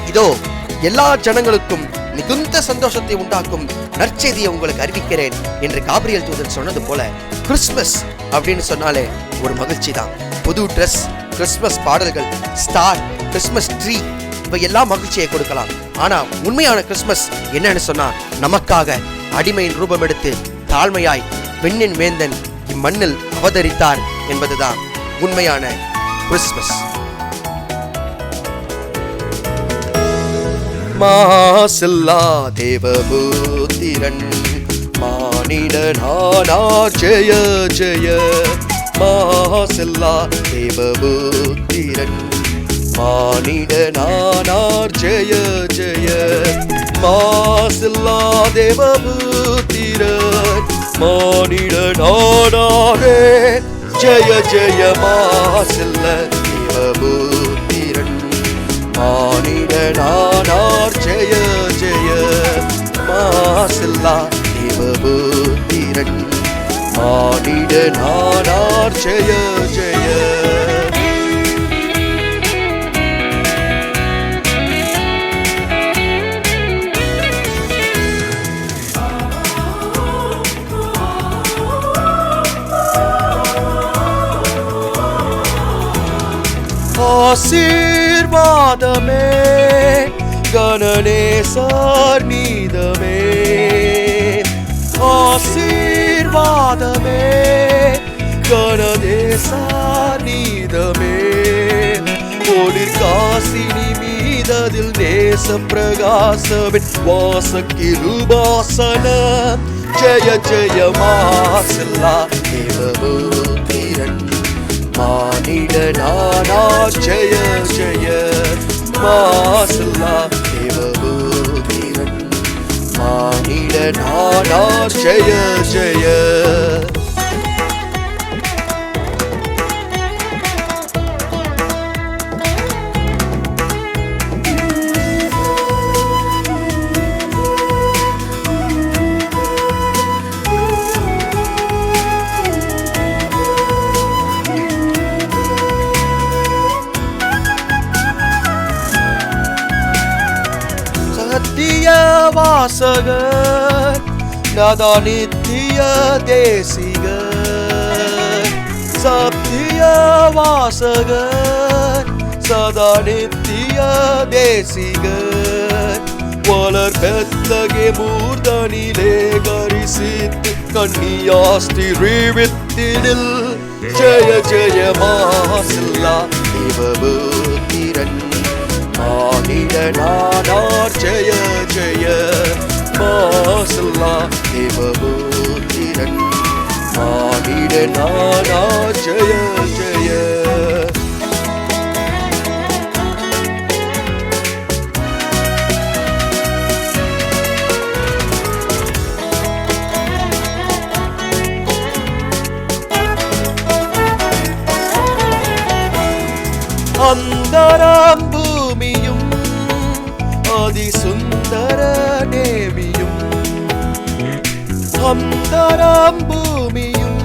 இதோ எல்லா ஜனங்களுக்கும் மிகுந்த சந்தோஷத்தை உண்டாக்கும் நற்செய்தியை உங்களுக்கு அறிவிக்கிறேன் என்று காபிரியல் தூதன் சொன்னது போல, கிறிஸ்துமஸ் அப்படின்னு சொன்னாலே ஒரு மகிழ்ச்சி தான். புது ட்ரெஸ், கிறிஸ்துமஸ் பாடல்கள், ஸ்டார், கிறிஸ்துமஸ் ட்ரீ, இவை எல்லாம் மகிழ்ச்சியை கொடுக்கலாம். ஆனா உண்மையான கிறிஸ்துமஸ் என்னன்னு சொன்னா, நமக்காக அடிமையின் ரூபம் எடுத்து தாழ்மையாய் பெண்ணின் வேந்தன் இம்மண்ணில் அவதரித்தார் என்பதுதான் உண்மையான கிறிஸ்துமஸ். மாசில்லா தேவபுத்திரன் மானிடனானார் ஜெய ஜெய. மாசில்லா தேவபுத்திரன் மானிடனானார் ஜெய ஜெய. மாசில்லா தேவபுத்திரன் மானிடனானாரே ஜெய ஜெய. மாசில்ல தேவபுத்திரன் மானிடனானார் ஜெய ஜெய. மாசில்லா தேவபுத்திரன் மானிடனானார் ஜெய ஜெய. ஆசீர்வாதமே கணநேசர் நீதமே. ஆசீர்வாதமே கணநேசர் நீதமே. ஒளிர்காசினி மீததில் நேச பிரகாசவின் வாசக்கிருபாசன ஜெய ஜெய. மாசில்லா தேவபுத்திரன் மானிடனானார் ஜெய ஜெய. மாசில்லா தேவபுத்திரன் மானிடனானார் ஜெய ஜெய. சத்திய வாசகர் நதா நித்திய தேசிகர். சத்திய வாசகர் சதா நித்திய தேசிகர். வளர் பெத்தகே மூர்தனிலே கரிசித்து கன்னியாஸ்திரிவித்தினில் ஜெய ஜெய. மாசில்லா தேவபுத்திரன் மானிடனானார் ஜெய ஜெய. மாசில்லா தேவபுத்திரன் மானிடனானார் ஜெய ஜெய. அந்தரம் பூமியும் அதிசுந்தர நேமியும். அந்தரம் பூமியும்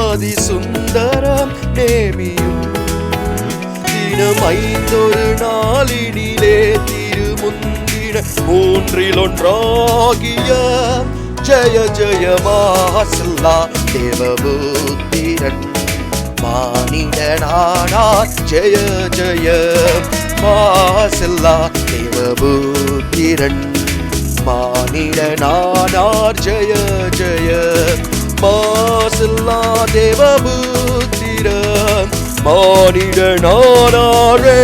அதிசுந்தரம் நேமியும். தினம் 5 நாளினிலே திருமுந்தின 3 ஜெய ஜெய. மாசில்லா தேவபுத்திரன் மானிடனானார் ஜெய ஜெய. மாசில்லா தேவபுத்திரன் மானிடனானார் ஜெய ஜெய. மாசில்லா தேவபுத்திரன் மானிடனானாரே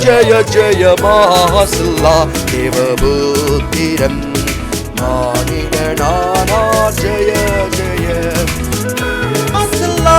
ஜெய ஜெய. மாசில்லா தேவபுத்திரன் மானிடனானார் ஜெய ஜெய. மாசில்லா